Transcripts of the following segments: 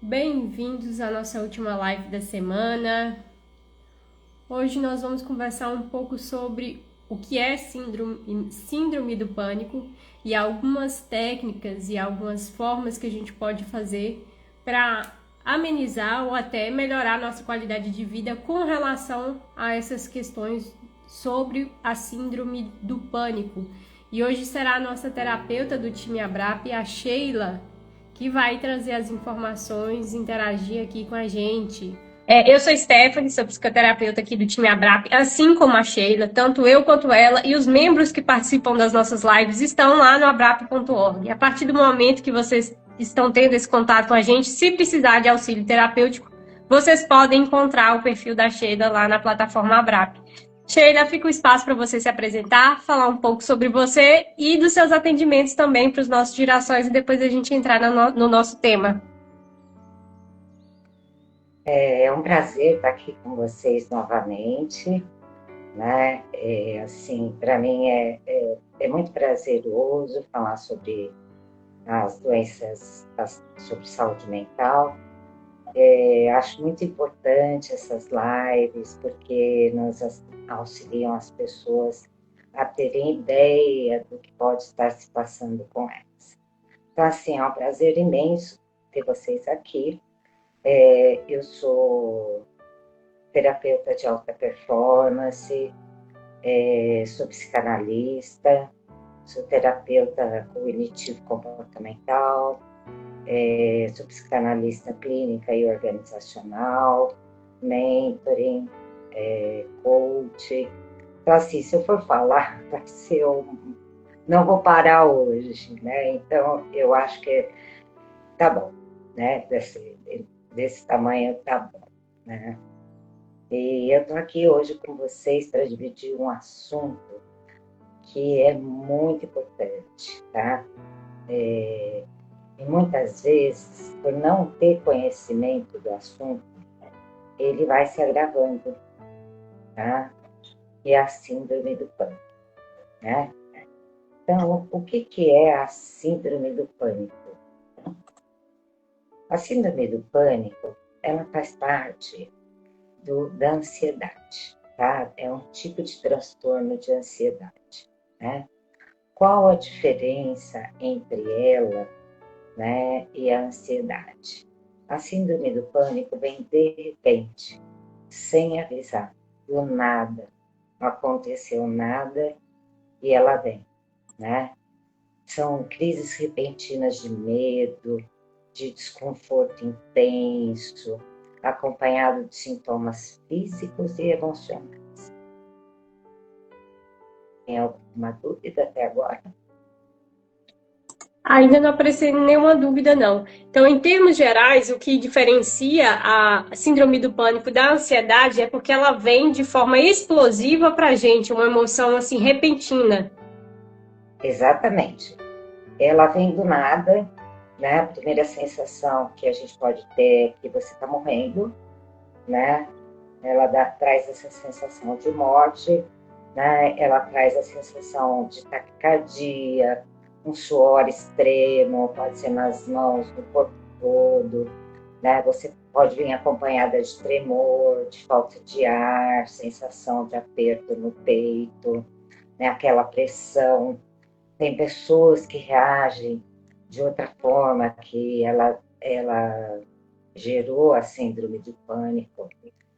Bem-vindos à nossa última live da semana. Hoje nós vamos conversar um pouco sobre o que é síndrome do pânico e algumas técnicas e algumas formas que a gente pode fazer para amenizar ou até melhorar a nossa qualidade de vida com relação a essas questões sobre a síndrome do pânico. E hoje será a nossa terapeuta do time Abrap, a Sheila, que vai trazer as informações, interagir aqui com a gente. Eu sou Stephanie, sou psicoterapeuta aqui do time Abrap, assim como a Sheila, tanto eu quanto ela e os membros que participam das nossas lives estão lá no abrap.org. A partir do momento que vocês estão tendo esse contato com a gente, se precisar de auxílio terapêutico, vocês podem encontrar o perfil da Sheila lá na plataforma Abrap. Sheila, fica o espaço para você se apresentar, falar um pouco sobre você e dos seus atendimentos também para os nossos girassóis e depois a gente entrar no nosso tema. É um prazer estar aqui com vocês novamente, né? Assim, para mim é muito prazeroso falar sobre as doenças, sobre saúde mental. Acho muito importante essas lives, porque nos auxiliam as pessoas a terem ideia do que pode estar se passando com elas. Então, assim, é um prazer imenso ter vocês aqui. Eu sou terapeuta de alta performance, sou psicanalista, sou terapeuta cognitivo-comportamental, sou psicanalista clínica e organizacional, mentoring, coach. Então, assim, se eu for falar, vai ser não vou parar hoje, né? Então, eu acho que tá bom, né? Desse tamanho tá bom, né? E eu estou aqui hoje com vocês para dividir um assunto que é muito importante, tá? E muitas vezes, por não ter conhecimento do assunto, ele vai se agravando, tá? E é a síndrome do pânico, né? Então, o que é a síndrome do pânico? A síndrome do pânico, ela faz parte da ansiedade, tá? É um tipo de transtorno de ansiedade, né? Qual a diferença entre ela, né, e a ansiedade? A síndrome do pânico vem de repente, sem avisar, do nada, não aconteceu nada e ela vem, né? São crises repentinas de medo, de desconforto intenso, acompanhado de sintomas físicos e emocionais. Tem alguma dúvida até agora? Ainda não apareceu nenhuma dúvida, não. Então, em termos gerais, o que diferencia a síndrome do pânico da ansiedade é porque ela vem de forma explosiva para a gente, uma emoção assim repentina. Exatamente. Ela vem do nada, né? A primeira sensação que a gente pode ter é que você está morrendo, né? Traz essa sensação de morte, né? Ela traz a sensação de taquicardia, um suor extremo, pode ser nas mãos, no corpo todo, né? Você pode vir acompanhada de tremor, de falta de ar, sensação de aperto no peito, né? Aquela pressão. Tem pessoas que reagem de outra forma, que ela gerou a síndrome de pânico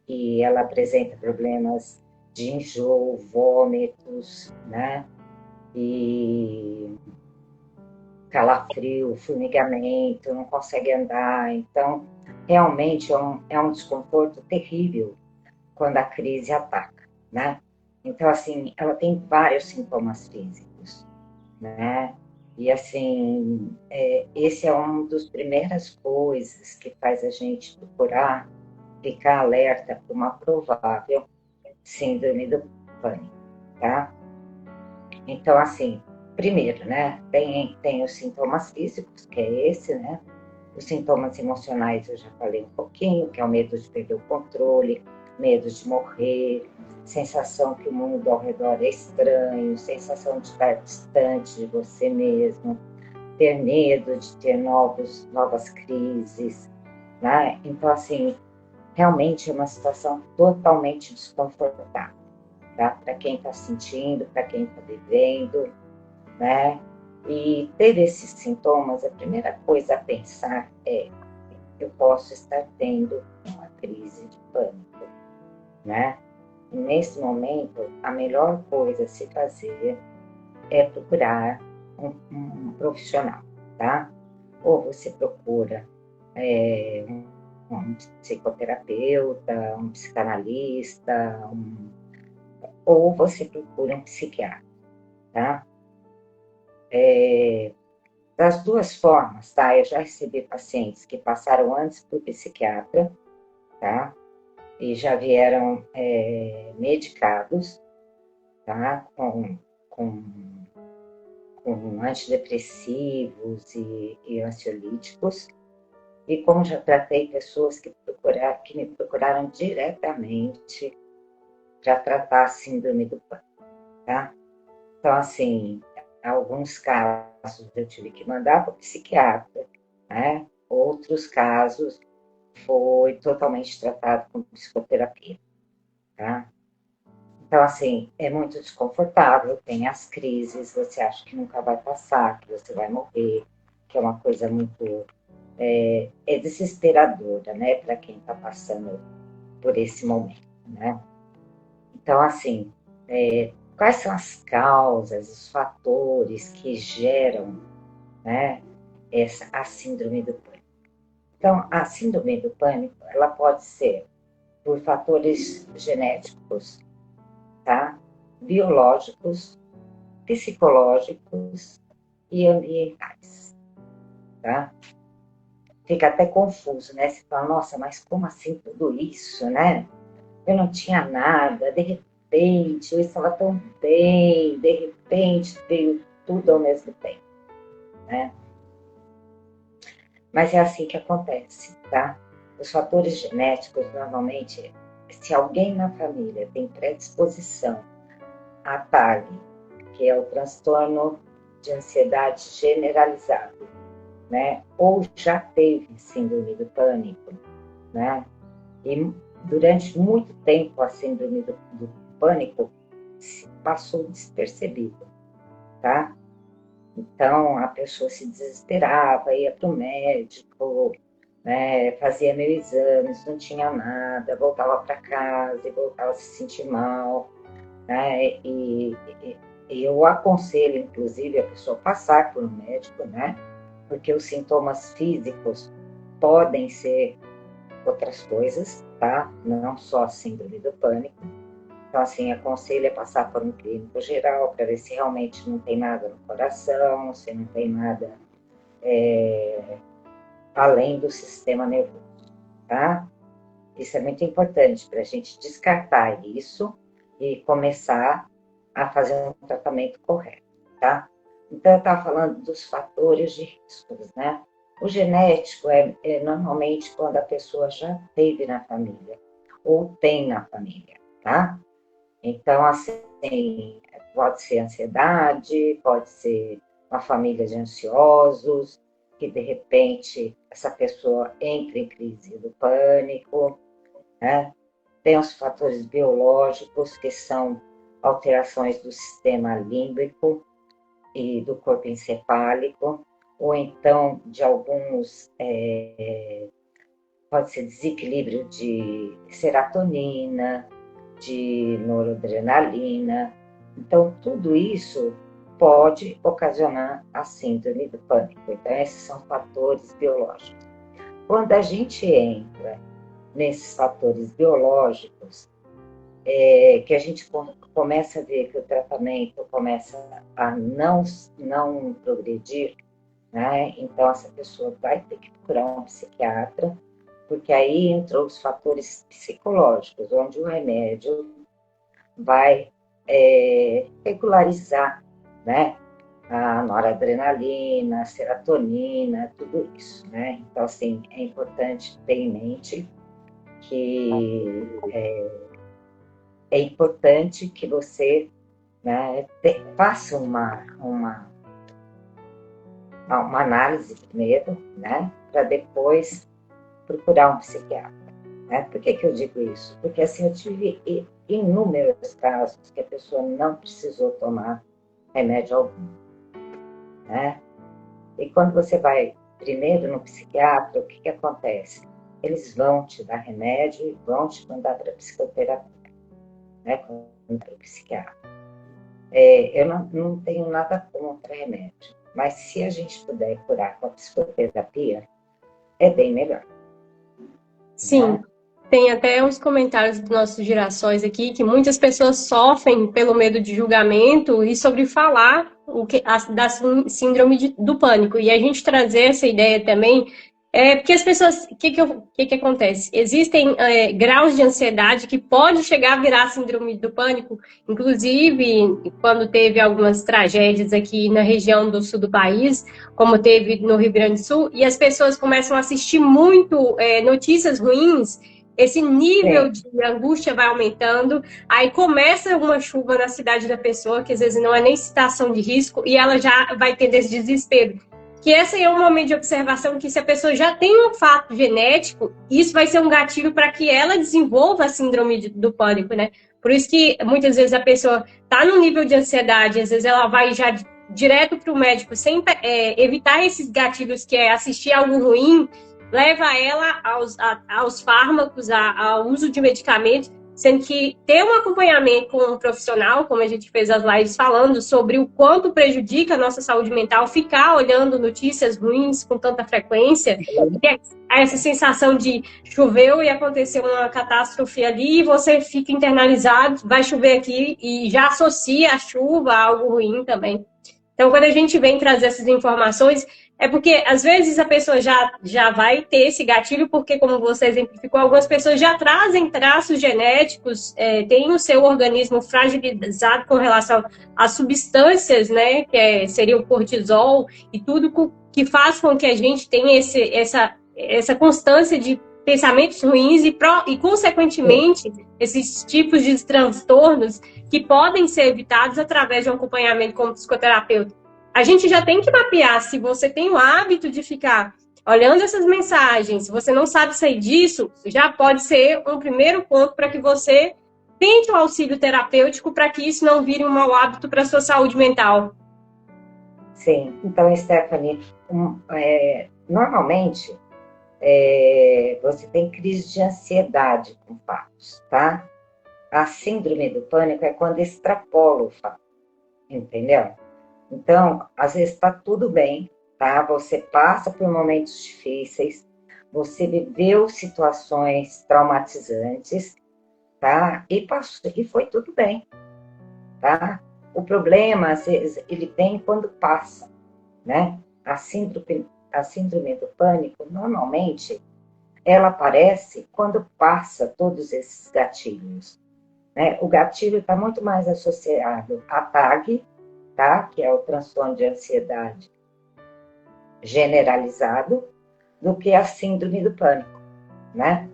e ela apresenta problemas de enjoo, vômitos, né? E calafrio, formigamento, não consegue andar. Então, realmente é um desconforto terrível quando a crise ataca, né? Então, assim, ela tem vários sintomas físicos, né? E, assim, esse é um dos primeiras coisas que faz a gente procurar ficar alerta para uma provável síndrome do pânico, tá? Então, assim, primeiro, né, tem os sintomas físicos, que é esse, né? Os sintomas emocionais eu já falei um pouquinho, que é o medo de perder o controle, medo de morrer, sensação que o mundo ao redor é estranho, sensação de estar distante de você mesmo, ter medo de ter novas crises, né? Então, assim, realmente é uma situação totalmente desconfortável, tá? Para quem está sentindo, para quem está vivendo, né? E ter esses sintomas, a primeira coisa a pensar é: eu posso estar tendo uma crise de pânico, né? E nesse momento, a melhor coisa a se fazer é procurar um profissional, tá? Ou você procura um psicoterapeuta, um psicanalista, ou você procura um psiquiatra, tá? Das duas formas, tá? Eu já recebi pacientes que passaram antes por psiquiatra, tá? E já vieram medicados, tá? Com antidepressivos e ansiolíticos. E como já tratei pessoas que me procuraram diretamente para tratar a síndrome do pânico, tá? Então, assim, em alguns casos eu tive que mandar para o psiquiatra, né? Outros casos foi totalmente tratado com psicoterapia, tá? Então, assim, é muito desconfortável, tem as crises, você acha que nunca vai passar, que você vai morrer, que é uma coisa muito desesperadora, né, para quem está passando por esse momento, né? Então, assim, quais são as causas, os fatores que geram, né, a síndrome do pânico? Então, a síndrome do pânico, ela pode ser por fatores genéticos, tá? Biológicos, psicológicos e ambientais, tá? Fica até confuso, né? Você fala, nossa, mas como assim tudo isso, né? Eu não tinha nada, de repente, eu estava tão bem, de repente veio tudo ao mesmo tempo, né? Mas é assim que acontece, tá? Os fatores genéticos, normalmente, se alguém na família tem predisposição a TAG, que é o transtorno de ansiedade generalizado, né? Ou já teve síndrome do pânico, né? E durante muito tempo a síndrome do pânico passou despercebido, tá? Então a pessoa se desesperava, ia para o médico, né? Fazia mil exames, não tinha nada, voltava para casa e voltava a se sentir mal, né? E eu aconselho, inclusive, a pessoa passar por um médico, né? Porque os sintomas físicos podem ser outras coisas, tá? Não só a síndrome do pânico. Então, assim, aconselho a passar por um clínico geral para ver se realmente não tem nada no coração, se não tem nada além do sistema nervoso, tá? Isso é muito importante para a gente descartar isso e começar a fazer um tratamento correto, tá? Então, eu estava falando dos fatores de riscos, né? O genético é normalmente quando a pessoa já teve na família ou tem na família, tá? Então, assim, pode ser ansiedade, pode ser uma família de ansiosos, que de repente essa pessoa entra em crise do pânico, né? Tem os fatores biológicos, que são alterações do sistema límbico e do corpo encefálico, ou então de alguns, pode ser desequilíbrio de serotonina, de noradrenalina. Então, tudo isso pode ocasionar a síndrome do pânico. Então, esses são fatores biológicos. Quando a gente entra nesses fatores biológicos, que a gente começa a ver que o tratamento começa a não progredir, né? Então, essa pessoa vai ter que procurar um psiquiatra, porque aí entram os fatores psicológicos, onde o remédio vai regularizar, né? A noradrenalina, a serotonina, tudo isso, né? Então, assim, é importante ter em mente que é importante que você, né, faça uma análise primeiro, né, para depois procurar um psiquiatra. Né? Por que eu digo isso? Porque assim, eu tive inúmeros casos que a pessoa não precisou tomar remédio algum. Né? E quando você vai primeiro no psiquiatra, o que acontece? Eles vão te dar remédio e vão te mandar para psicoterapia, né? Para o psiquiatra. Eu não tenho nada contra remédio, mas se a gente puder curar com a psicoterapia, é bem melhor. Sim. Né? Tem até uns comentários dos nossos girassóis aqui que muitas pessoas sofrem pelo medo de julgamento e sobre falar da síndrome do pânico. E a gente trazer essa ideia também porque as pessoas, o que acontece? Existem graus de ansiedade que pode chegar a virar síndrome do pânico, inclusive quando teve algumas tragédias aqui na região do sul do país, como teve no Rio Grande do Sul, e as pessoas começam a assistir muito notícias ruins, esse nível de angústia vai aumentando, aí começa uma chuva na cidade da pessoa, que às vezes não é nem situação de risco, e ela já vai ter esse desespero. Que esse é um momento de observação que se a pessoa já tem um fato genético, isso vai ser um gatilho para que ela desenvolva a síndrome do pânico, né? Por isso que muitas vezes a pessoa está no nível de ansiedade, às vezes ela vai já direto para o médico sem evitar esses gatilhos, que é assistir algo ruim, leva ela aos fármacos, ao uso de medicamentos, sendo que ter um acompanhamento com um profissional, como a gente fez as lives falando, sobre o quanto prejudica a nossa saúde mental, ficar olhando notícias ruins com tanta frequência, ter essa sensação de choveu e aconteceu uma catástrofe ali, e você fica internalizado, vai chover aqui, e já associa a chuva a algo ruim também. Então, quando a gente vem trazer essas informações, é porque, às vezes, a pessoa já vai ter esse gatilho, porque, como você exemplificou, algumas pessoas já trazem traços genéticos, têm o seu organismo fragilizado com relação às substâncias, né, seria o cortisol, e tudo que faz com que a gente tenha essa constância de pensamentos ruins e, consequentemente, esses tipos de transtornos que podem ser evitados através de um acompanhamento como psicoterapeuta. A gente já tem que mapear se você tem o hábito de ficar olhando essas mensagens, se você não sabe sair disso, já pode ser um primeiro ponto para que você tente o auxílio terapêutico para que isso não vire um mau hábito para a sua saúde mental. Sim, então, Stephanie, normalmente você tem crise de ansiedade com fatos, tá? A síndrome do pânico é quando extrapola o fato, entendeu? Então, às vezes está tudo bem, tá? Você passa por momentos difíceis, você viveu situações traumatizantes, tá? E foi tudo bem, tá? O problema, às vezes, ele vem quando passa, né? A síndrome do pânico, normalmente, ela aparece quando passa todos esses gatilhos, né? O gatilho está muito mais associado à TAG, tá? Que é o transtorno de ansiedade generalizado, do que a síndrome do pânico, né?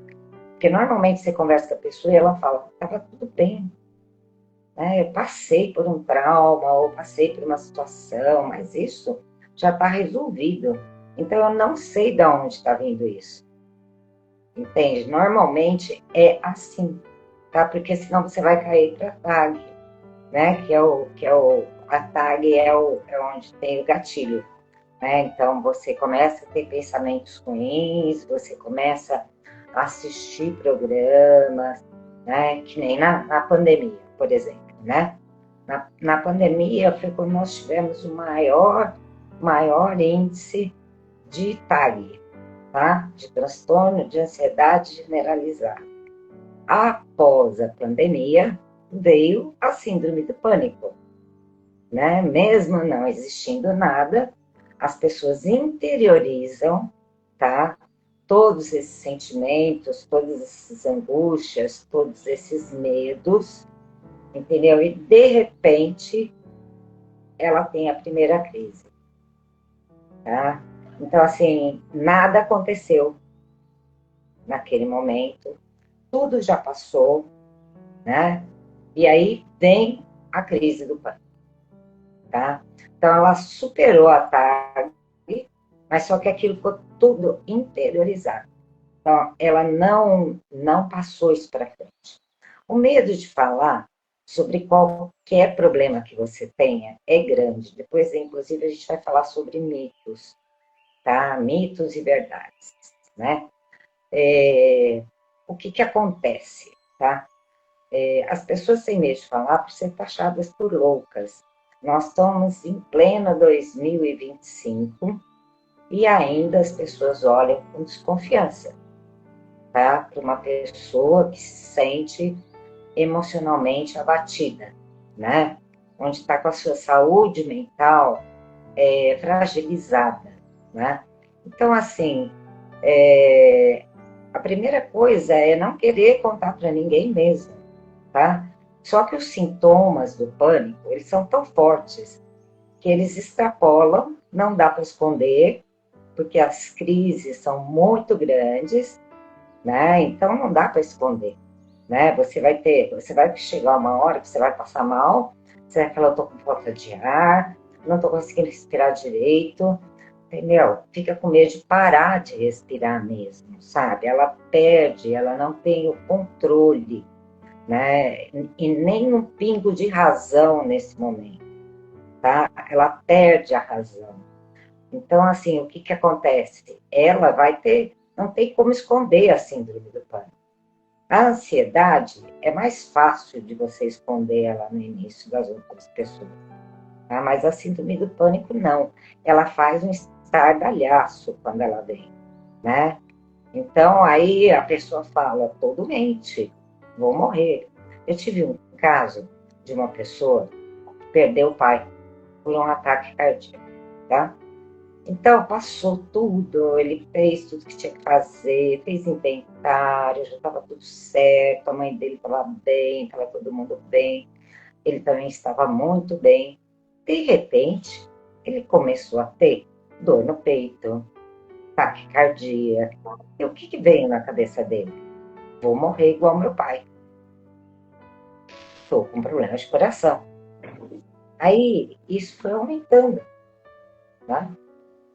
Porque normalmente você conversa com a pessoa e ela fala, estava tudo bem, né? Eu passei por um trauma ou passei por uma situação, mas isso já está resolvido. Então eu não sei de onde está vindo isso. Entende? Normalmente é assim, tá? Porque senão você vai cair para a TAG, né? A TAG é onde tem o gatilho, né? Então você começa a ter pensamentos ruins, você começa a assistir programas, né? Que nem na pandemia, por exemplo, né? Na pandemia foi quando nós tivemos o maior índice de TAG, tá? De transtorno de ansiedade generalizada. Após a pandemia, veio a síndrome do pânico, né? Mesmo não existindo nada, as pessoas interiorizam, tá? Todos esses sentimentos, todas essas angústias, todos esses medos, entendeu? E, de repente, ela tem a primeira crise, tá? Então, assim, nada aconteceu naquele momento, tudo já passou, né? E aí vem a crise do pânico, tá? Então, ela superou a TAG, mas só que aquilo ficou tudo interiorizado, Então, ela não passou isso para frente. O medo de falar sobre qualquer problema que você tenha é grande. Depois, inclusive, a gente vai falar sobre mitos, tá? Mitos e verdades, né? O que acontece, tá? As pessoas têm medo de falar por ser taxadas por loucas. Nós estamos em pleno 2025 e ainda as pessoas olham com desconfiança, tá? Para uma pessoa que se sente emocionalmente abatida, né? Onde está com a sua saúde mental fragilizada, né? Então, assim, a primeira coisa é não querer contar para ninguém mesmo, tá? Só que os sintomas do pânico, eles são tão fortes que eles extrapolam, não dá para esconder, porque as crises são muito grandes, né? Então não dá para esconder, né? Você vai chegar uma hora que você vai passar mal, você vai falar, eu tô com falta de ar, não tô conseguindo respirar direito, entendeu? Fica com medo de parar de respirar mesmo, sabe? Ela perde, ela não tem o controle, né? E nem um pingo de razão nesse momento, tá? Ela perde a razão. Então, assim, o que acontece? Ela vai ter, não tem como esconder a síndrome do pânico. A ansiedade é mais fácil de você esconder ela no início das outras pessoas, tá? Mas a síndrome do pânico não. Ela faz um estardalhaço quando ela vem, né? Então, aí a pessoa fala, tô doente, vou morrer. Eu tive um caso de uma pessoa que perdeu o pai por um ataque cardíaco, tá? Então, passou tudo, ele fez tudo que tinha que fazer, fez inventário, já estava tudo certo, a mãe dele estava bem, estava todo mundo bem, ele também estava muito bem. De repente, ele começou a ter dor no peito, taquicardia. E o que veio na cabeça dele? Vou morrer igual meu pai. Estou com problemas de coração. Aí, isso foi aumentando, né?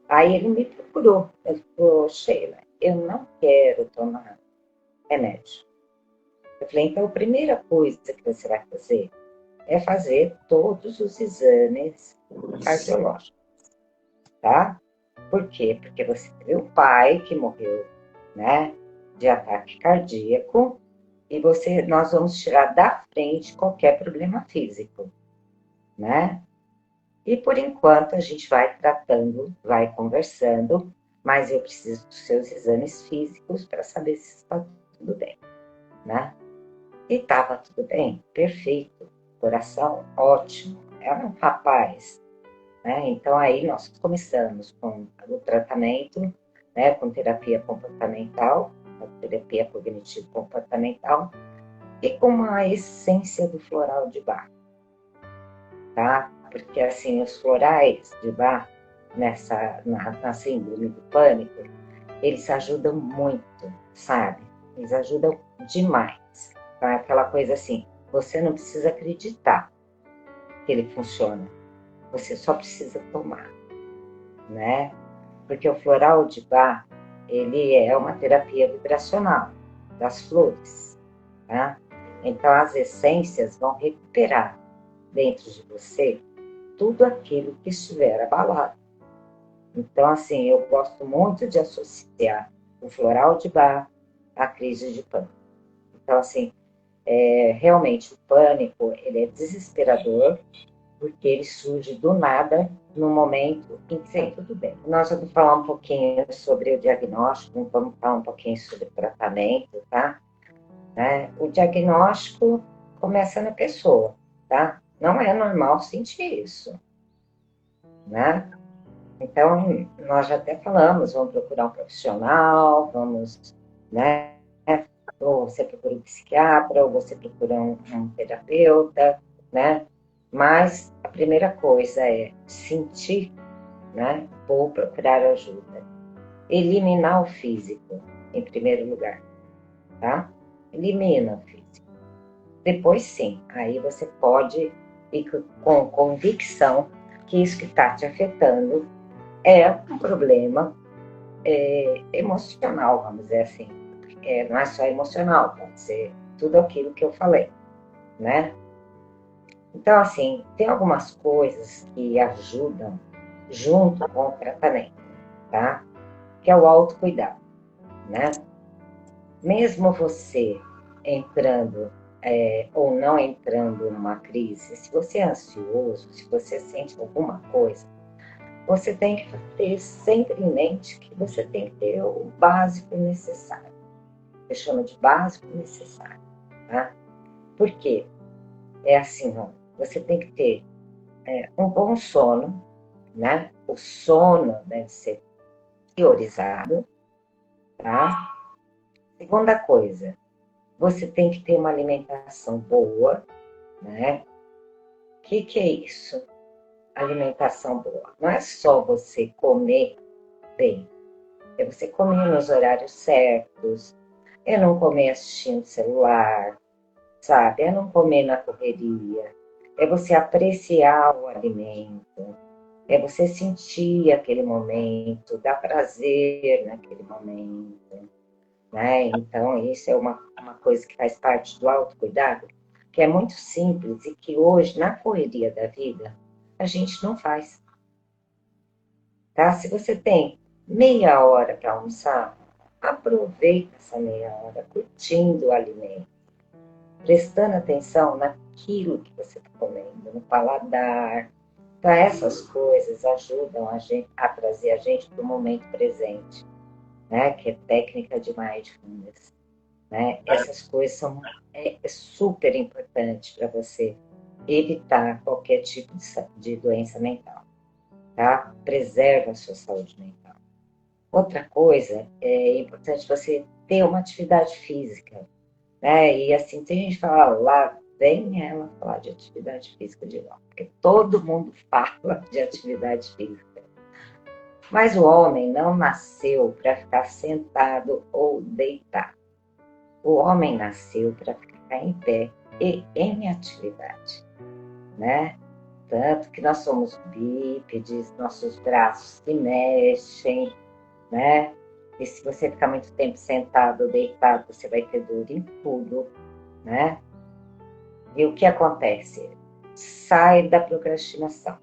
Aí ele me procurou. Ele falou, Sheila, eu não quero tomar remédio. Eu falei, então a primeira coisa que você vai fazer é fazer todos os exames cardiológicos, tá? Por quê? Porque você teve um pai que morreu, né, de ataque cardíaco e nós vamos tirar da frente qualquer problema físico, né? E por enquanto a gente vai tratando, vai conversando, mas eu preciso dos seus exames físicos para saber se está tudo bem, né? E estava tudo bem, perfeito, coração ótimo, era um rapaz, né? Então aí nós começamos com o tratamento, né, com terapia comportamental, terapia cognitivo-comportamental e com a essência do floral de Bach, tá? Porque assim, os florais de Bach, na síndrome do pânico, eles ajudam muito, sabe? Eles ajudam demais. Então, é aquela coisa assim, você não precisa acreditar que ele funciona, você só precisa tomar, né? Porque o floral de Bach, ele é uma terapia vibracional das flores, tá? Então, as essências vão recuperar dentro de você tudo aquilo que estiver abalado. Então, assim, eu gosto muito de associar o floral de Bach à crise de pânico. Então, assim, realmente o pânico, ele é desesperador, porque ele surge do nada, no momento em que está tudo bem. Nós vamos falar um pouquinho sobre o diagnóstico, vamos falar um pouquinho sobre o tratamento, tá? O diagnóstico começa na pessoa, tá? Não é normal sentir isso, né? Então, nós já até falamos, vamos procurar um profissional, vamos, né? Ou você procura um psiquiatra, ou você procura um terapeuta, né? Mas a primeira coisa é sentir, né? Ou procurar ajuda. Eliminar o físico, em primeiro lugar, tá? Elimina o físico. Depois, sim, aí você pode ir com convicção que isso que está te afetando é um problema emocional, vamos dizer assim, não é só emocional, pode ser tudo aquilo que eu falei, né? Então, assim, tem algumas coisas que ajudam junto com o tratamento, tá? Que é o autocuidado, né? Mesmo você entrando ou não entrando numa crise, se você é ansioso, se você sente alguma coisa, você tem que ter sempre em mente que você tem que ter o básico necessário. Eu chamo de básico necessário, tá? Por quê? É assim, ó, você tem que ter um bom sono, né? O sono deve ser priorizado, tá? Segunda coisa, você tem que ter uma alimentação boa, né? O que é isso? Alimentação boa. Não é só você comer bem, é você comer nos horários certos, é não comer assistindo celular, sabe? É não comer na correria, é você apreciar o alimento, é você sentir aquele momento, dar prazer naquele momento, né? Então, isso é uma coisa que faz parte do autocuidado, que é muito simples e que hoje, na correria da vida, a gente não faz, tá? Se você tem meia hora para almoçar, aproveita essa meia hora curtindo o alimento, prestando atenção naquilo que você está comendo, no paladar. Então, essas coisas ajudam a trazer a gente para o momento presente, né? Que é técnica de mindfulness. Né? Essas coisas são super importantes para você evitar qualquer tipo de doença mental, tá? Preserva a sua saúde mental. Outra coisa, é importante você ter uma atividade física, né? E assim, tem gente que fala, lá vem ela falar de atividade física de novo, porque todo mundo fala de atividade física. Mas o homem não nasceu para ficar sentado ou deitado. O homem nasceu para ficar em pé e em atividade, né? Tanto que nós somos bípedes, nossos braços se mexem, né? E se você ficar muito tempo sentado ou deitado, você vai ter dor em tudo, né? E o que acontece? Sai da procrastinação.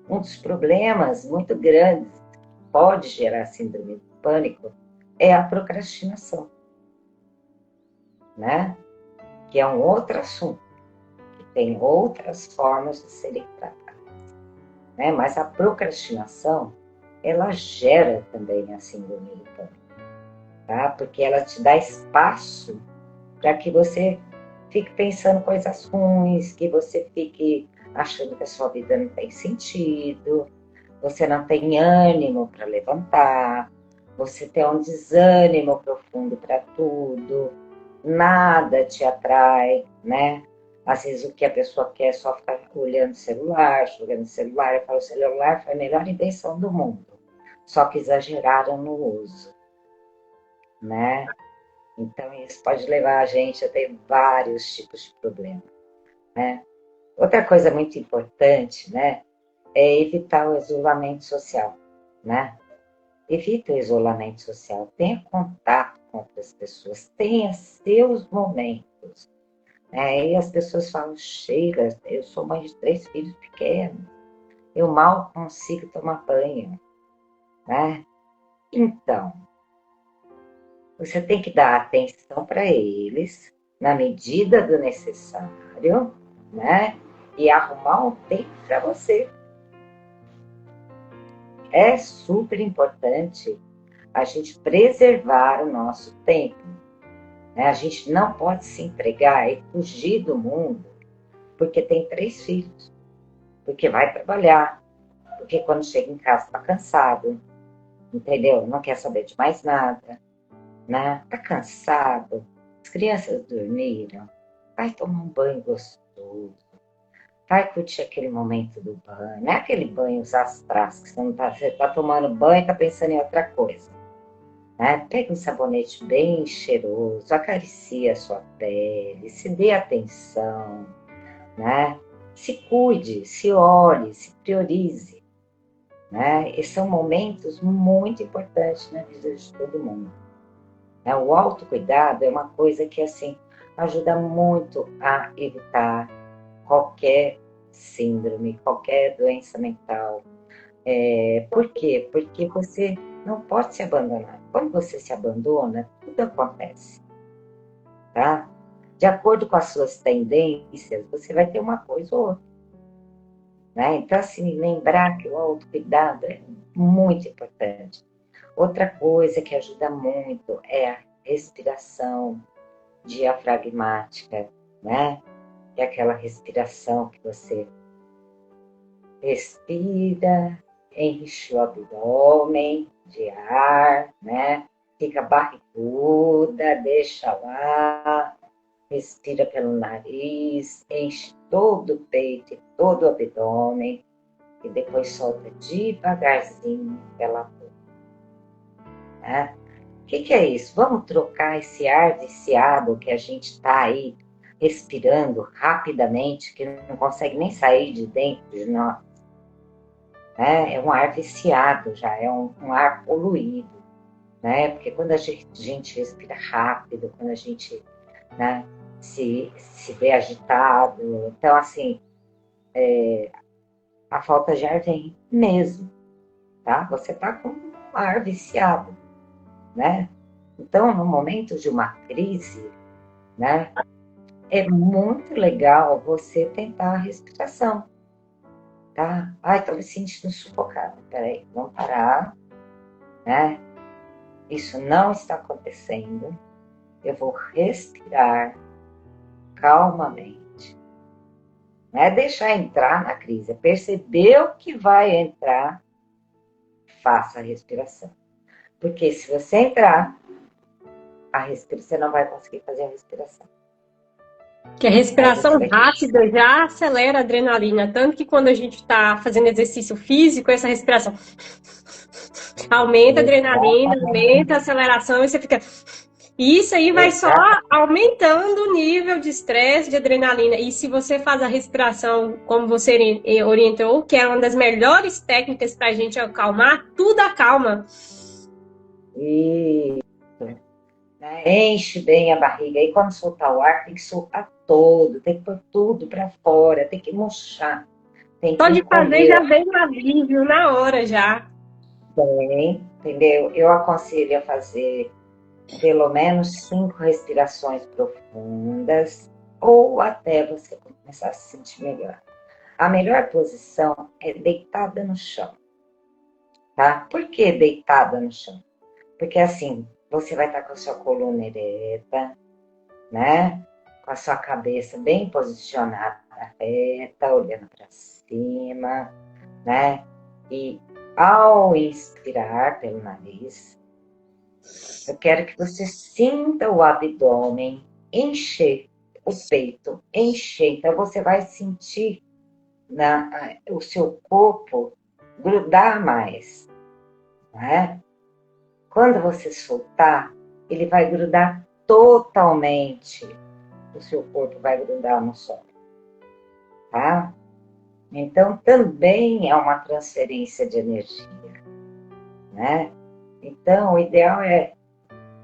Um dos problemas muito grandes que pode gerar síndrome do pânico é a procrastinação, né? Que é um outro assunto, que tem outras formas de serem tratadas, né? Mas a procrastinação, ela gera também a síndrome do pânico, tá? Porque ela te dá espaço para que você fique pensando coisas ruins, que você fique achando que a sua vida não tem sentido, você não tem ânimo para levantar, você tem um desânimo profundo para tudo, nada te atrai, né? Às vezes o que a pessoa quer é só ficar olhando o celular, jogando o celular. Eu falo, o celular foi a melhor invenção do mundo, só que exageraram no uso, né? Então isso pode levar a gente a ter vários tipos de problemas, né? Outra coisa muito importante, né, é evitar o isolamento social, né? Evite o isolamento social, tenha contato com outras pessoas, tenha seus momentos. E as pessoas falam, Sheila, eu sou mãe de 3 filhos pequenos, eu mal consigo tomar banho, né? Então, você tem que dar atenção para eles, na medida do necessário, né? E arrumar um tempo para você. É super importante a gente preservar o nosso tempo, né? A gente não pode se entregar e fugir do mundo porque tem 3 filhos, porque vai trabalhar, porque quando chega em casa está cansado, entendeu? Não quer saber de mais nada, né? Tá cansado, as crianças dormiram, vai tomar um banho gostoso, vai curtir aquele momento do banho, não é aquele banho astrais que você tá tomando banho e tá pensando em outra coisa, né? Pega um sabonete bem cheiroso, acaricia a sua pele, se dê atenção, né? Se cuide, se olhe, se priorize, né? E são momentos muito importantes na vida de todo mundo. Né? O autocuidado é uma coisa que, assim, ajuda muito a evitar qualquer síndrome, qualquer doença mental. Por quê? Porque você não pode se abandonar. Quando você se abandona, tudo acontece, tá? De acordo com as suas tendências, você vai ter uma coisa ou outra, né? Então, assim, lembrar que o autocuidado é muito importante. Outra coisa que ajuda muito é a respiração diafragmática, né? É aquela respiração que você respira, enche o abdômen de ar, né? Fica barriguda, deixa lá, respira pelo nariz, enche todo o peito e todo o abdômen e depois solta devagarzinho pela boca, né? O que é isso? Vamos trocar esse ar viciado que a gente está aí respirando rapidamente, que não consegue nem sair de dentro de nós, né? É um ar viciado já, é um ar poluído, né? Porque quando a gente respira rápido, quando a gente, né, se vê agitado, então, assim, a falta de ar vem mesmo, tá? Você tá com um ar viciado, né? Então, no momento de uma crise, né, é muito legal você tentar a respiração, tá? Ai, tô me sentindo sufocada. Peraí, vamos parar, né? Isso não está acontecendo. Eu vou respirar calmamente. Não é deixar entrar na crise, é perceber o que vai entrar, faça a respiração. Porque se você entrar, você não vai conseguir fazer a respiração. Que a Aí você respiração vai ter que... rápida já acelera a adrenalina. Tanto que quando a gente está fazendo exercício físico, essa respiração aumenta a adrenalina, aumenta a aceleração e você fica. E isso aí vai só Exatamente. aumentando o nível de estresse, de adrenalina. E se você faz a respiração como você orientou, que é uma das melhores técnicas para a gente acalmar, tudo acalma. Isso. Né? Enche bem a barriga. E quando soltar o ar, tem que soltar todo, tem que pôr tudo para fora, tem que murchar, tem Só que de fazer já encolher vem um alívio na hora já. bem, entendeu? Eu aconselho a fazer pelo menos 5 respirações profundas ou até você começar a se sentir melhor. A melhor posição é deitada no chão, tá? Por que deitada no chão? Porque assim, você vai estar com a sua coluna ereta, né? Com a sua cabeça bem posicionada reta, olhando para cima, né? E ao inspirar pelo nariz, eu quero que você sinta o abdômen encher, o peito encher. Então você vai sentir o seu corpo grudar mais, né? Quando você soltar, ele vai grudar totalmente. O seu corpo vai grudar no solo, tá? Então, também é uma transferência de energia, né? Então, o ideal é...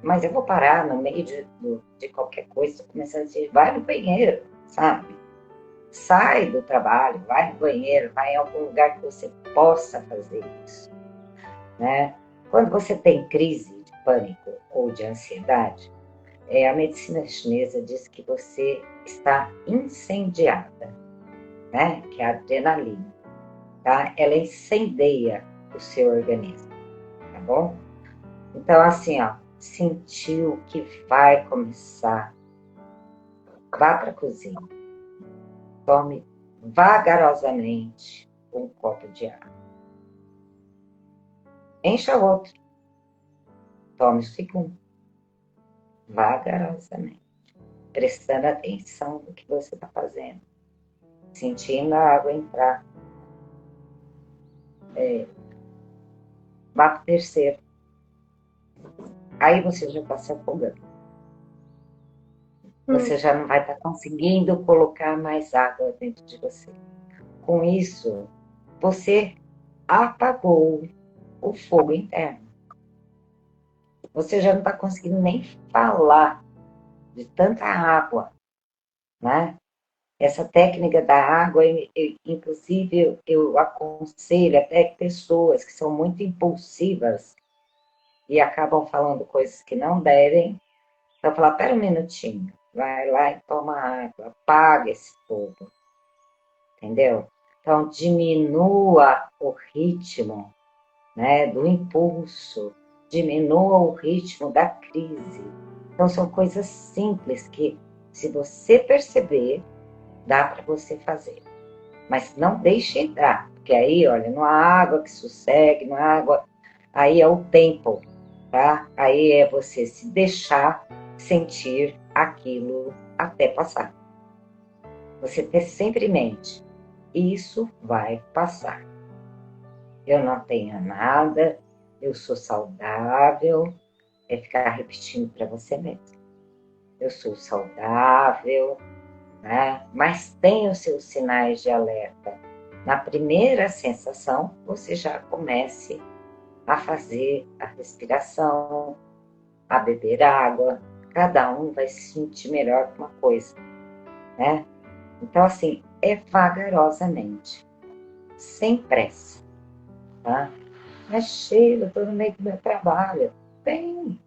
Mas eu vou parar no meio de qualquer coisa, estou começando a dizer, vai no banheiro, sabe? Sai do trabalho, vai no banheiro, vai em algum lugar que você possa fazer isso, né? Quando você tem crise de pânico ou de ansiedade, a medicina chinesa diz que você está incendiada, né? Que é a adrenalina, tá? Ela incendeia o seu organismo, tá bom? Então, assim, ó, sentiu que vai começar, vá para a cozinha, tome vagarosamente um copo de água, encha outro, tome o segundo, vagarosamente, prestando atenção no que você está fazendo, sentindo a água entrar. Vá para o terceiro. Aí você já está se afogando. Você já não vai estar conseguindo colocar mais água dentro de você. Com isso, você apagou o fogo interno. você já não está conseguindo nem falar de tanta água, né? Essa técnica da água, inclusive, eu aconselho até pessoas que são muito impulsivas e acabam falando coisas que não devem. Então, falar, pera um minutinho, vai lá e toma água, apaga esse fogo, entendeu? Então, diminua o ritmo, né, do impulso, diminua o ritmo da crise. Então, são coisas simples que, se você perceber, dá para você fazer. Mas não deixe entrar, porque aí, olha, não há água que sossegue, não há água. Aí é o tempo, tá? Aí é você se deixar sentir aquilo até passar. Você ter sempre em mente, isso vai passar. Eu não tenho nada, eu sou saudável, é ficar repetindo para você mesmo. Eu sou saudável, né? Mas tem os seus sinais de alerta. Na primeira sensação, você já comece a fazer a respiração, a beber água. Cada um vai se sentir melhor com uma coisa, né? Então, assim, é vagarosamente, sem pressa, tá? Mas Sheila, eu estou no meio do meu trabalho. Bem,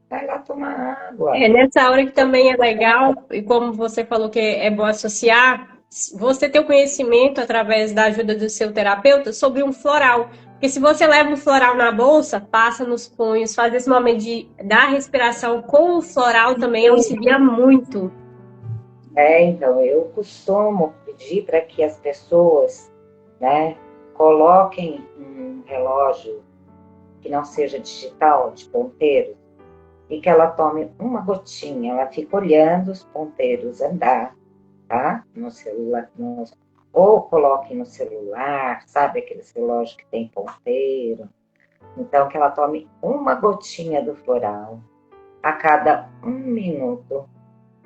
vai lá tomar água. É nessa hora que também é legal, e como você falou que é bom associar, você ter o conhecimento através da ajuda do seu terapeuta sobre um floral. Porque se você leva um floral na bolsa, passa nos punhos, faz esse momento da respiração com o floral também auxilia muito. Então, eu costumo pedir para que as pessoas, né, coloquem um relógio que não seja digital, de ponteiro, e que ela tome uma gotinha, ela fica olhando os ponteiros andar, tá? No celular, ou coloque no celular, sabe aqueles relógios que tem ponteiro? Então, que ela tome uma gotinha do floral a cada 1 minuto,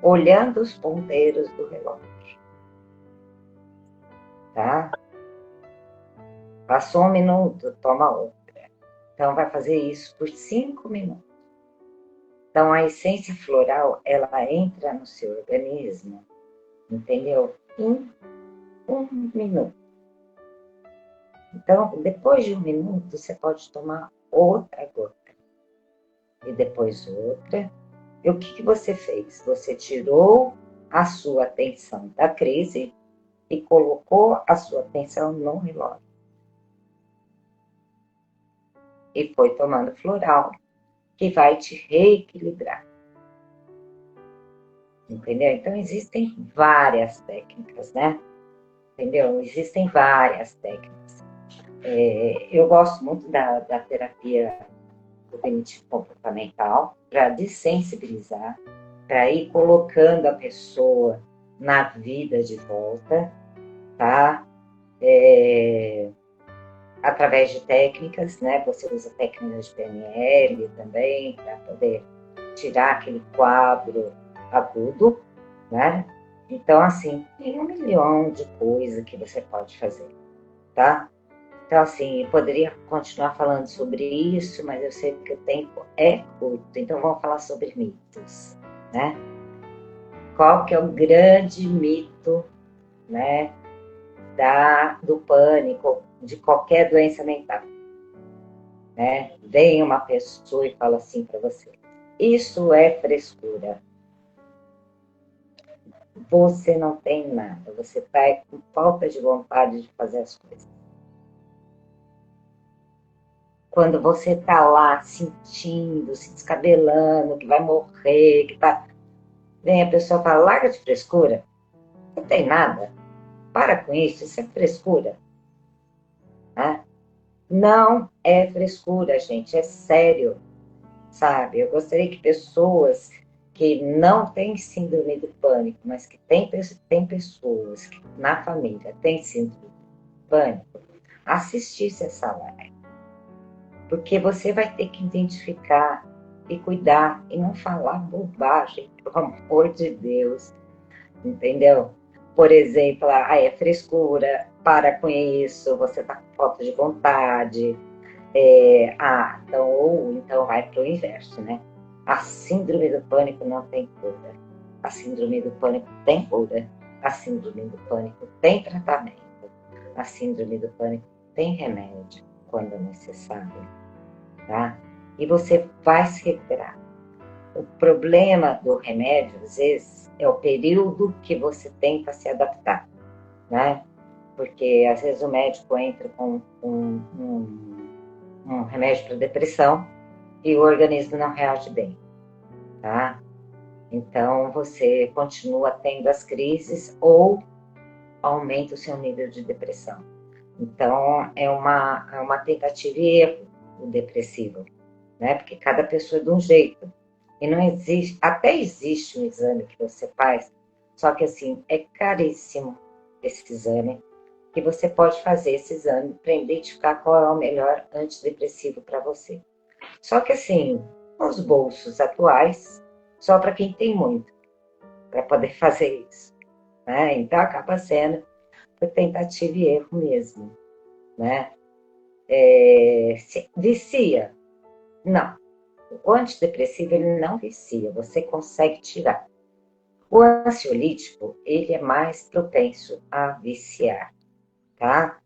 olhando os ponteiros do relógio, tá? Passou 1 minuto, toma outra. Então, vai fazer isso por 5 minutos. Então, a essência floral, ela entra no seu organismo, entendeu? Em 1 minuto. Então, depois de 1 minuto, você pode tomar outra gota. E depois outra. E o que você fez? Você tirou a sua atenção da crise e colocou a sua atenção no relógio. E foi tomando floral, que vai te reequilibrar. Entendeu? Então, existem várias técnicas, né? Entendeu? Existem várias técnicas. Eu gosto muito da terapia cognitivo-comportamental para desensibilizar, para ir colocando a pessoa na vida de volta, tá? Através de técnicas, né? Você usa técnicas de PNL também, para poder tirar aquele quadro agudo, né? Então, assim, tem 1 milhão de coisas que você pode fazer, tá? Então, assim, eu poderia continuar falando sobre isso, mas eu sei que o tempo é curto, então vamos falar sobre mitos, né? Qual que é o grande mito, né, do pânico, de qualquer doença mental, né? Vem uma pessoa e fala assim para você, isso é frescura. Você não tem nada, você está com falta de vontade de fazer as coisas. Quando você está lá sentindo, se descabelando, que vai morrer, que tá... Vem a pessoa e fala, larga de frescura, não tem nada, para com isso é frescura. Né? Não é frescura, gente, é sério, sabe? Eu gostaria que pessoas que não têm síndrome do pânico, mas que tem pessoas que na família têm síndrome do pânico, assistisse essa live. Porque você vai ter que identificar e cuidar e não falar bobagem, pelo amor de Deus, entendeu? Por exemplo, é frescura, para com isso, você tá com falta de vontade, Então, ou então vai para o inverso, né? A síndrome do pânico não tem cura. A síndrome do pânico tem cura. A síndrome do pânico tem tratamento. A síndrome do pânico tem remédio quando necessário, tá? E você vai se recuperar. O problema do remédio, às vezes, é o período que você tem para se adaptar, né? Porque, às vezes, o médico entra com um remédio para depressão e o organismo não reage bem, tá? Então, você continua tendo as crises ou aumenta o seu nível de depressão. Então, é uma tentativa e erro o depressivo, né? Porque cada pessoa é de um jeito. E não existe, até existe um exame que você faz, só que assim, é caríssimo esse exame, que você pode fazer esse exame para identificar qual é o melhor antidepressivo para você. Só que assim, os bolsos atuais, só para quem tem muito, para poder fazer isso, né? Então acaba sendo por tentativa e erro mesmo, né? Se vicia? Não. O antidepressivo, ele não vicia, você consegue tirar. O ansiolítico, ele é mais propenso a viciar, tá?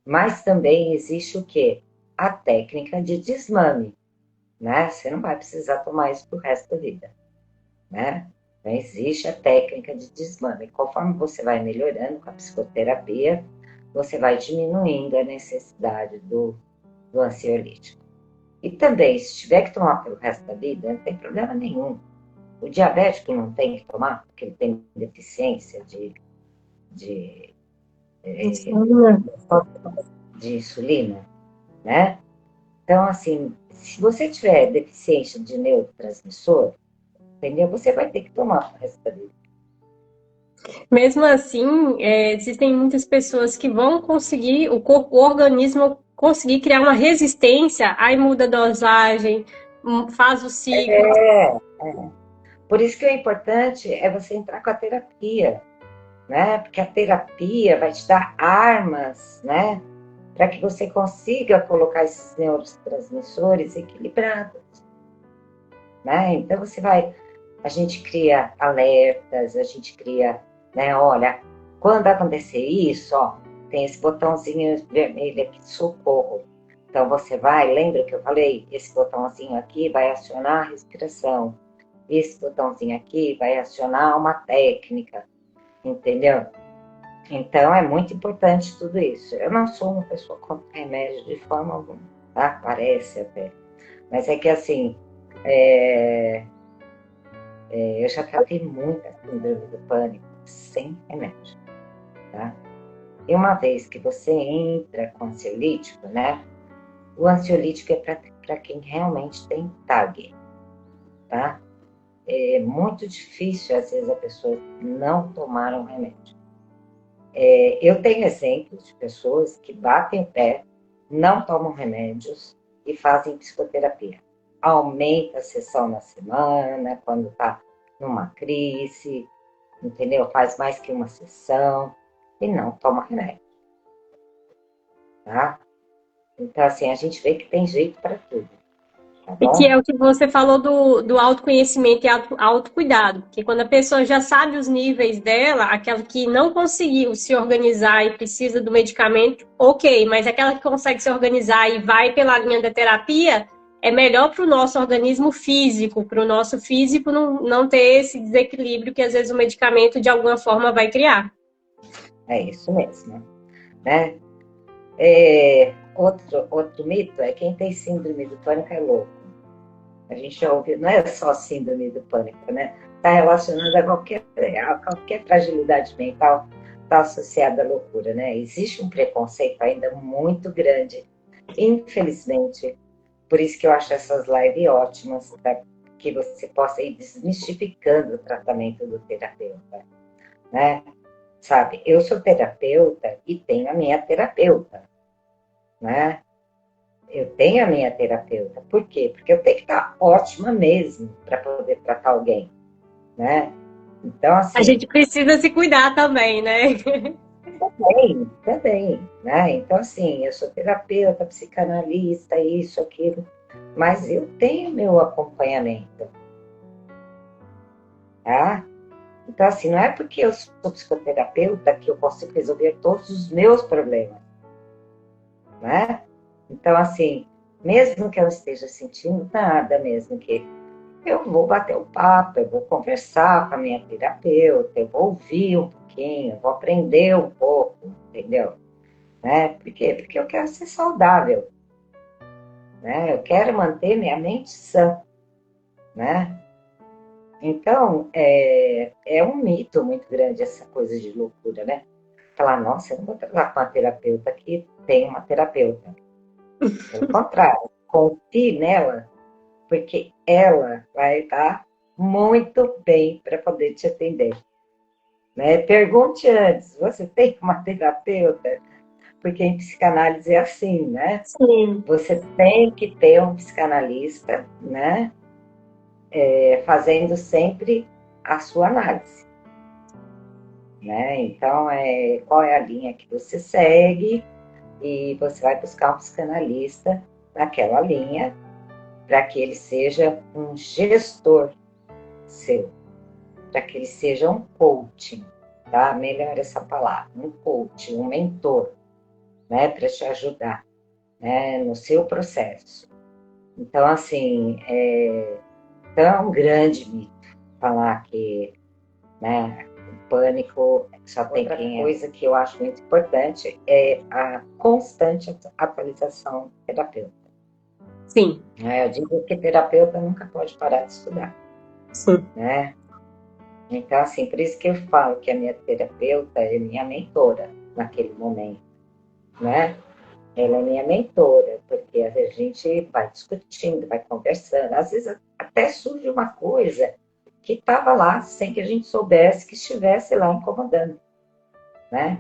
Mas também existe o quê? A técnica de desmame, né? Você não vai precisar tomar isso pro resto da vida, né? Então, existe a técnica de desmame. Conforme você vai melhorando com a psicoterapia, você vai diminuindo a necessidade do ansiolítico. E também, se tiver que tomar pelo resto da vida, não tem problema nenhum. O diabético não tem que tomar, porque ele tem deficiência de, Insônia. de insulina, né? Então, assim, se você tiver deficiência de neurotransmissor, entendeu? Você vai ter que tomar o resto da vida. Mesmo assim, existem muitas pessoas que vão conseguir, o organismo conseguir criar uma resistência, aí muda a dosagem, faz o ciclo. Por isso que o importante é você entrar com a terapia, né? Porque a terapia vai te dar armas, né? Para que você consiga colocar esses neurotransmissores equilibrados, né? Então a gente cria alertas, a gente cria, né? Olha, quando acontecer isso, ó, tem esse botãozinho vermelho aqui de socorro. Então você vai, lembra que eu falei? Esse botãozinho aqui vai acionar a respiração. Esse botãozinho aqui vai acionar uma técnica, entendeu? Então é muito importante tudo isso. Eu não sou uma pessoa contra remédio de forma alguma, tá? Parece até. Mas é que assim, eu já tratei muita síndrome do pânico sem remédio, tá? E uma vez que você entra com ansiolítico, né? O ansiolítico é para quem realmente tem TAG, tá? É muito difícil, às vezes, a pessoa não tomar um remédio. Eu tenho exemplos de pessoas que batem o pé, não tomam remédios e fazem psicoterapia. Aumenta a sessão na semana, quando está numa crise, entendeu? Faz mais que uma sessão e não toma remédio, tá? Então, assim, a gente vê que tem jeito para tudo, tá E que bom? é o que você falou do autoconhecimento e autocuidado. Porque quando a pessoa já sabe os níveis dela, aquela que não conseguiu se organizar e precisa do medicamento, ok, mas aquela que consegue se organizar e vai pela linha da terapia, é melhor para o nosso organismo físico, para o nosso físico não ter esse desequilíbrio que às vezes o medicamento de alguma forma vai criar. É isso mesmo, né? Outro mito é quem tem síndrome do pânico é louco. A gente já ouviu, não é só síndrome do pânico, né? Está relacionado a qualquer fragilidade mental, está associada à loucura, né? Existe um preconceito ainda muito grande, infelizmente. Por isso que eu acho essas lives ótimas, para que você possa ir desmistificando o tratamento do terapeuta, né? Sabe, eu sou terapeuta e tenho a minha terapeuta, né? Eu tenho a minha terapeuta. Por quê? Porque eu tenho que estar ótima mesmo para poder tratar alguém, né? Então, A assim, gente precisa se cuidar também, né? Também, também, né? Então, assim, eu sou terapeuta, psicanalista, isso, aquilo, mas eu tenho meu acompanhamento, tá? Então, assim, não é porque eu sou psicoterapeuta que eu posso resolver todos os meus problemas, né? Então, assim, mesmo que eu não esteja sentindo nada, mesmo que eu vou bater o papo, eu vou conversar com a minha terapeuta, eu vou ouvir um pouquinho, eu vou aprender um pouco, entendeu? Né? Por quê? Porque eu quero ser saudável, né? Eu quero manter minha mente sã, né? Então, é um mito muito grande essa coisa de loucura, né? Falar, nossa, eu não vou tratar com uma terapeuta que tem uma terapeuta. Pelo contrário, confie nela, porque ela vai estar muito bem para poder te atender. Né? Pergunte antes, você tem uma terapeuta? Porque em psicanálise é assim, né? Sim. Você tem que ter um psicanalista, né? Fazendo sempre a sua análise. Né? Então, qual é a linha que você segue e você vai buscar um psicanalista naquela linha para que ele seja um gestor seu, para que ele seja um coaching, tá? Melhor essa palavra, um coach, um mentor, né? Para te ajudar, né? No seu processo. Então, assim, então é um grande mito falar que, né, o pânico só tem quem é. Coisa que eu acho muito importante é a constante atualização terapêutica. Sim. Eu digo que terapeuta nunca pode parar de estudar. Sim. Né? Então, assim, por isso que eu falo que a minha terapeuta é minha mentora naquele momento, né? Ela é minha mentora, porque a gente vai discutindo, vai conversando. Às vezes até surge uma coisa que estava lá sem que a gente soubesse que estivesse lá incomodando, né?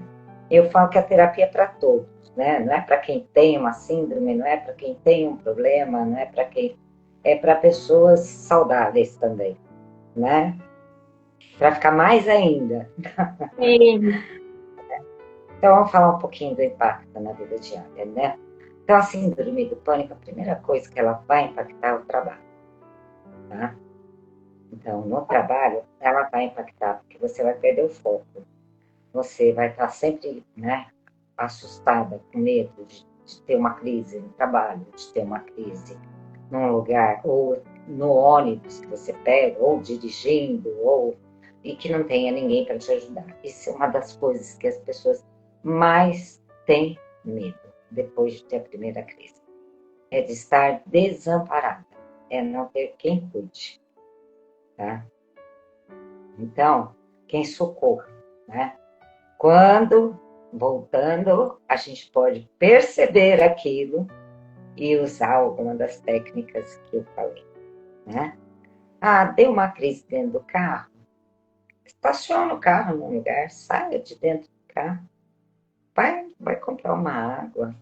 Eu falo que a terapia é para todos, né? Não é para quem tem uma síndrome, não é para quem tem um problema, não é para quem... É para pessoas saudáveis também, né? Para ficar mais ainda. Sim. Então, vamos falar um pouquinho do impacto na vida diária, né? Então, a síndrome do pânico, a primeira coisa que ela vai impactar é o trabalho, tá? Então, no trabalho, ela vai impactar, porque você vai perder o foco. Você vai estar sempre, né, assustada, com medo de ter uma crise no trabalho, de ter uma crise num lugar, ou no ônibus que você pega, ou dirigindo, e que não tenha ninguém para te ajudar. Isso é uma das coisas que as pessoas mais têm medo depois de ter a primeira crise. É de estar desamparada, é não ter quem cuide, tá? Então, quem socorre, né? Quando, voltando, a gente pode perceber aquilo e usar alguma das técnicas que eu falei, né? Deu uma crise dentro do carro, estaciona o carro num lugar, saia de dentro do carro, vai comprar uma água,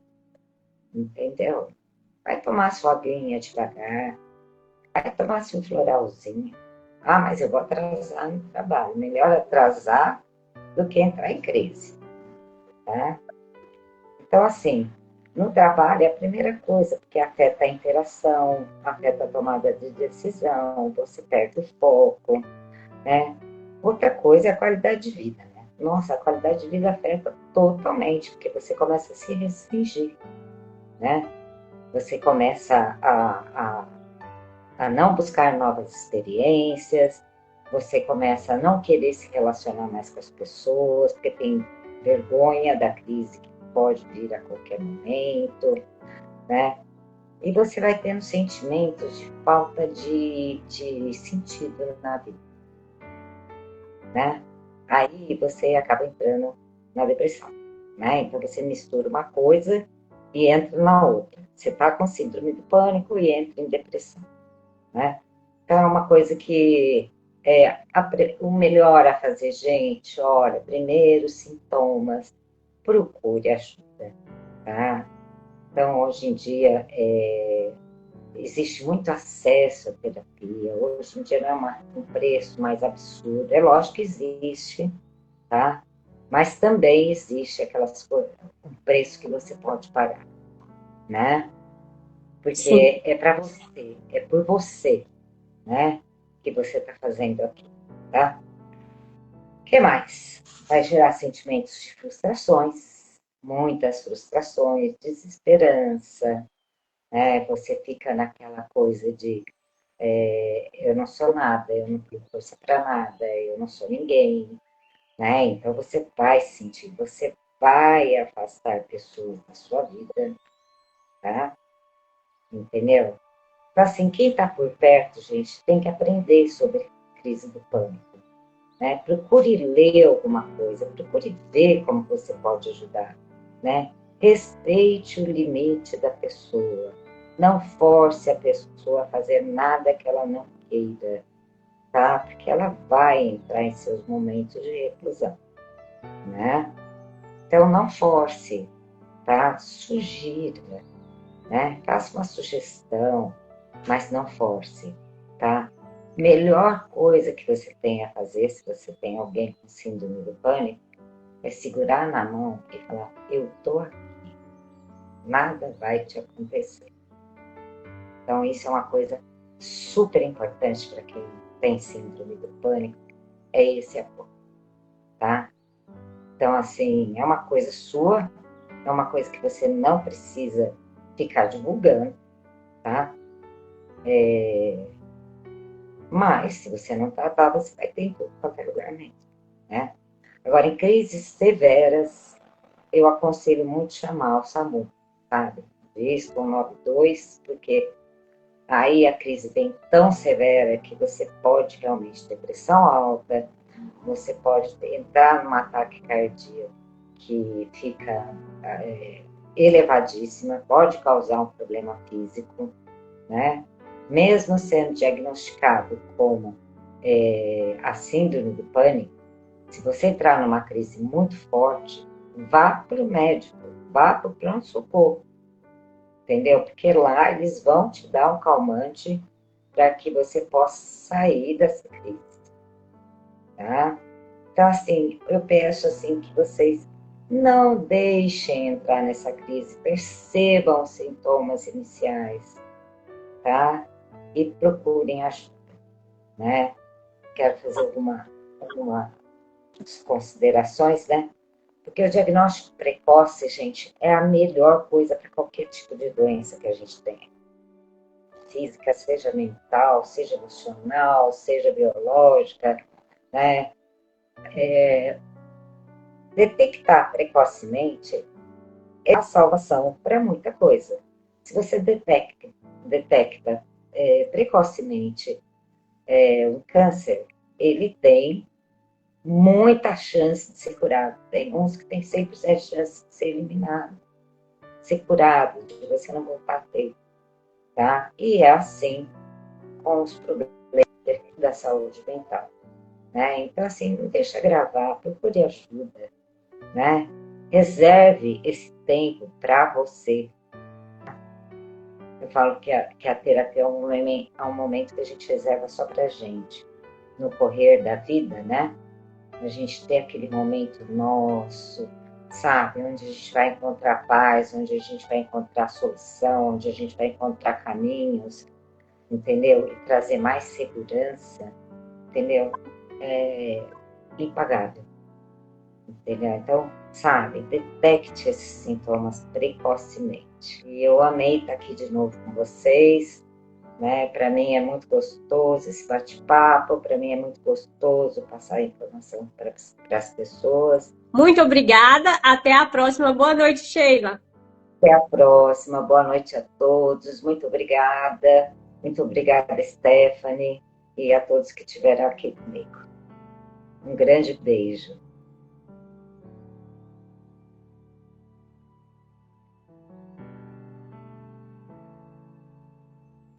entendeu? Vai tomar sua aguinha devagar, vai tomar seu floralzinho. Mas eu vou atrasar no trabalho. Melhor atrasar do que entrar em crise, tá? Então, assim, no trabalho é a primeira coisa, porque afeta a interação, afeta a tomada de decisão, você perde o foco, né? Outra coisa é a qualidade de vida, né? Nossa, a qualidade de vida afeta totalmente, porque você começa a se restringir, né? Você começa a não buscar novas experiências, você começa a não querer se relacionar mais com as pessoas, porque tem vergonha da crise que pode vir a qualquer momento, né? E você vai tendo sentimentos de falta de sentido na vida, né? Aí você acaba entrando na depressão, né? Então você mistura uma coisa e entra na outra. Você está com síndrome do pânico e entra em depressão, né? Então é uma coisa que o melhor a fazer, gente, olha, primeiros sintomas, procure ajuda, tá? Então, hoje em dia, existe muito acesso à terapia. Hoje em dia não é um preço mais absurdo. É lógico que existe, tá? Mas também existe um preço que você pode pagar, né? Sim. Porque é para você, é por você, né? Que você está fazendo aqui, tá? O que mais? Vai gerar sentimentos de frustrações, muitas frustrações, desesperança, né? Você fica naquela coisa de eu não sou nada, eu não tenho força para nada, eu não sou ninguém, né? Então você vai sentir, você vai afastar pessoas da sua vida, tá? Entendeu? Então, assim, quem está por perto, gente, tem que aprender sobre crise do pânico, né? Procure ler alguma coisa, procure ver como você pode ajudar, né? Respeite o limite da pessoa. Não force a pessoa a fazer nada que ela não queira, tá? Porque ela vai entrar em seus momentos de reclusão, né? Então, não force, tá? Sugira, né? Faça uma sugestão, mas não force, tá? Melhor coisa que você tem a fazer, se você tem alguém com síndrome do pânico, é segurar na mão e falar: eu tô aqui, nada vai te acontecer. Então, isso é uma coisa super importante para quem tem síndrome do pânico, é esse apoio, tá? Então, assim, é uma coisa sua, é uma coisa que você não precisa ficar divulgando, tá? Mas, se você não tratar, você vai ter em tudo qualquer lugar mesmo, né? Agora, em crises severas, eu aconselho muito chamar o SAMU, sabe? Diz 192, porque aí a crise vem tão severa que você pode realmente ter pressão alta, você pode entrar num ataque cardíaco que fica elevadíssima, pode causar um problema físico, né? Mesmo sendo diagnosticado como a síndrome do pânico, se você entrar numa crise muito forte, vá para o médico, vá para o pronto-socorro, entendeu? Porque lá eles vão te dar um calmante para que você possa sair dessa crise, tá? Então, assim, eu peço assim que vocês não deixem entrar nessa crise, percebam os sintomas iniciais, tá? E procurem ajuda, né? Quero fazer algumas considerações, né? Porque o diagnóstico precoce, gente, é a melhor coisa para qualquer tipo de doença que a gente tem. Física, seja mental, seja emocional, seja biológica, né? Detectar precocemente é a salvação para muita coisa. Se você detecta precocemente o câncer, ele tem muita chance de ser curado. Tem uns que tem 100% de chance de ser eliminado, ser curado, de você não voltar a ter, tá? E é assim com os problemas da saúde mental, né? Então, assim, não deixa gravar, procure ajuda, né? Reserve esse tempo para você. Eu falo que a terapia é um momento que a gente reserva só para gente. No correr da vida, né? A gente tem aquele momento nosso, sabe? Onde a gente vai encontrar paz, onde a gente vai encontrar solução, onde a gente vai encontrar caminhos, entendeu? E trazer mais segurança, entendeu? Impagável, entendeu? Então, sabe, detecte esses sintomas precocemente. E eu amei estar aqui de novo com vocês, né? Para mim é muito gostoso esse bate-papo, para mim é muito gostoso passar informação para as pessoas. Muito obrigada. Até a próxima. Boa noite, Sheila. Até a próxima. Boa noite a todos. Muito obrigada. Muito obrigada, Stephanie, e a todos que estiveram aqui comigo. Um grande beijo.